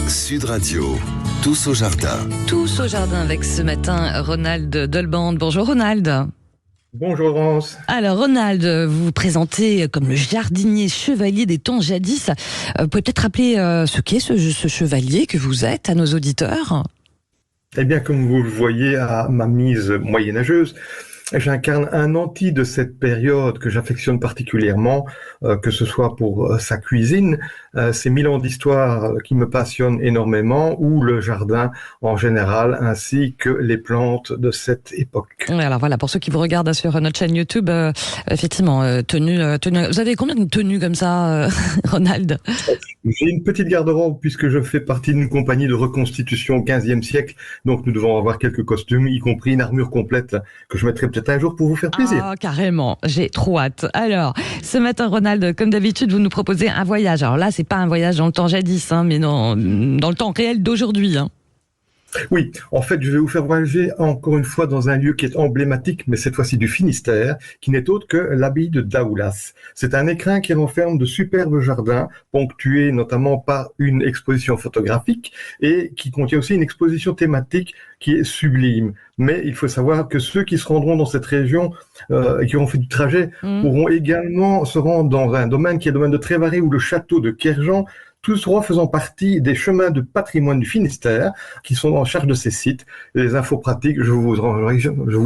Sud Radio, tous au jardin. Tous au jardin avec ce matin Ronald Delbande. Bonjour Ronald. Bonjour Laurence. Alors Ronald, vous vous présentez comme le jardinier chevalier des temps jadis. Vous pouvez peut-être rappeler ce qu'est ce chevalier que vous êtes à nos auditeurs ? Eh bien, comme vous le voyez à ma mise moyenâgeuse, j'incarne un anti de cette période que j'affectionne particulièrement, que ce soit pour sa cuisine, ces 1000 ans d'histoire qui me passionnent énormément, ou le jardin en général, ainsi que les plantes de cette époque. Alors voilà, pour ceux qui vous regardent sur notre chaîne YouTube, effectivement, tenue. Vous avez combien de tenues comme ça, Ronald ? J'ai une petite garde-robe puisque je fais partie d'une compagnie de reconstitution au XVe siècle, donc nous devons avoir quelques costumes, y compris une armure complète que je mettrai peut-être un jour pour vous faire plaisir. Ah, carrément, j'ai trop hâte. Alors, ce matin, Ronald, comme d'habitude, vous nous proposez un voyage. Alors là, c'est pas un voyage dans le temps jadis, mais dans le temps réel d'aujourd'hui. Oui, en fait, je vais vous faire voyager encore une fois dans un lieu qui est emblématique, mais cette fois-ci du Finistère, qui n'est autre que l'abbaye de Daoulas. C'est un écrin qui renferme de superbes jardins, ponctués notamment par une exposition photographique et qui contient aussi une exposition thématique qui est sublime. Mais il faut savoir que ceux qui se rendront dans cette région et qui auront fait du trajet pourront également se rendre dans un domaine qui est le domaine de Trévaré ou le château de Kerjan, tous trois faisant partie des chemins de patrimoine du Finistère qui sont en charge de ces sites. Les infos pratiques, je vous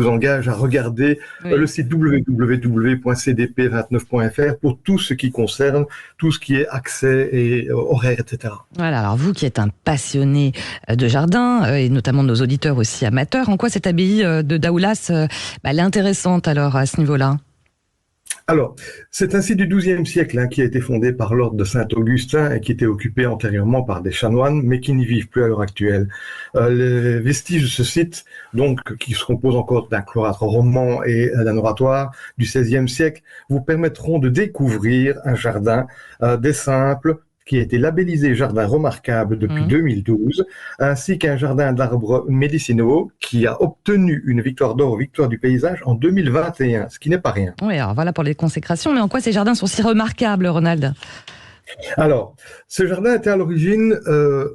engage à regarder le site www.cdp29.fr pour tout ce qui concerne tout ce qui est accès et horaire, etc. Voilà, alors vous qui êtes un passionné de jardin et notamment nos auditeurs aussi amateurs, en quoi cette abbaye de Daoulas elle est intéressante alors à ce niveau-là ? Alors, c'est un site du XIIe siècle qui a été fondé par l'ordre de Saint-Augustin et qui était occupé antérieurement par des chanoines, mais qui n'y vivent plus à l'heure actuelle. Les vestiges de ce site, donc qui se composent encore d'un cloître roman et d'un oratoire du XVIe siècle, vous permettront de découvrir un jardin des simples, qui a été labellisé jardin remarquable depuis 2012, ainsi qu'un jardin d'arbres médicinaux qui a obtenu une victoire d'or, victoire du paysage en 2021, ce qui n'est pas rien. Oui, alors voilà pour les consécrations, mais en quoi ces jardins sont si remarquables, Ronald ? Alors, ce jardin était à l'origine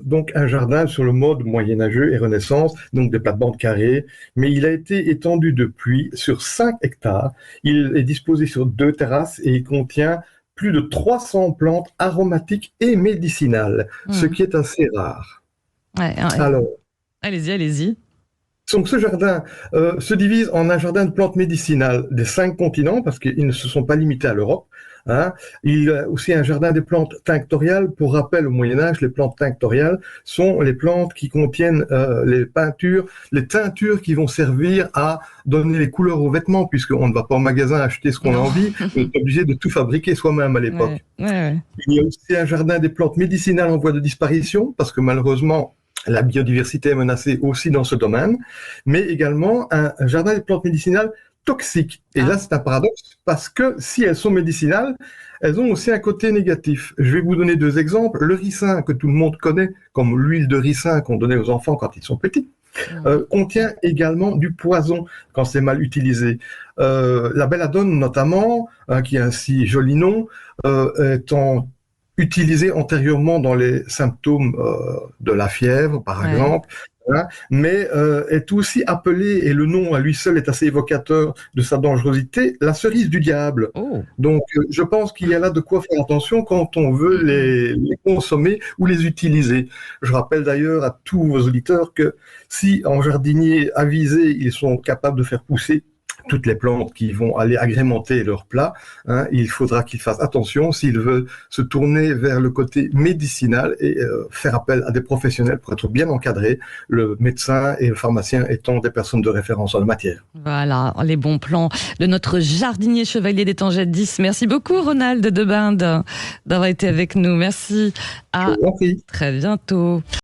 donc un jardin sur le mode moyenâgeux et Renaissance, donc des plates-bandes carrées, mais il a été étendu depuis sur 5 hectares. Il est disposé sur 2 terrasses et il contient plus de 300 plantes aromatiques et médicinales, ce qui est assez rare. Ouais. Alors, allez-y. Donc ce jardin se divise en un jardin de plantes médicinales des 5 continents, parce qu'ils ne se sont pas limités à l'Europe. Il y a aussi un jardin des plantes tinctoriales. Pour rappel, au Moyen-Âge, les plantes tinctoriales sont les plantes qui contiennent les teintures qui vont servir à donner les couleurs aux vêtements, puisqu'on ne va pas au magasin acheter ce qu'on a envie, on est obligé de tout fabriquer soi-même à l'époque. Ouais. Il y a aussi un jardin des plantes médicinales en voie de disparition, parce que malheureusement, la biodiversité est menacée aussi dans ce domaine, mais également un jardin des plantes médicinales toxiques. Et là, c'est un paradoxe, parce que si elles sont médicinales, elles ont aussi un côté négatif. Je vais vous donner 2 exemples. Le ricin, que tout le monde connaît, comme l'huile de ricin qu'on donnait aux enfants quand ils sont petits, contient également du poison quand c'est mal utilisé. La belladone, notamment, qui a un si joli nom, étant utilisé antérieurement dans les symptômes de la fièvre, par exemple, mais est aussi appelé, et le nom à lui seul est assez évocateur de sa dangerosité, la cerise du diable. Donc je pense qu'il y a là de quoi faire attention quand on veut les consommer ou les utiliser. Je rappelle d'ailleurs à tous vos auditeurs que si en jardinier avisé, ils sont capables de faire pousser toutes les plantes qui vont aller agrémenter leur plat, il faudra qu'ils fassent attention s'ils veulent se tourner vers le côté médicinal et faire appel à des professionnels pour être bien encadrés, le médecin et le pharmacien étant des personnes de référence en la matière. Voilà, les bons plans de notre jardinier chevalier des temps jadis. Merci beaucoup Ronald Delbande d'avoir été avec nous. Merci, à très bientôt.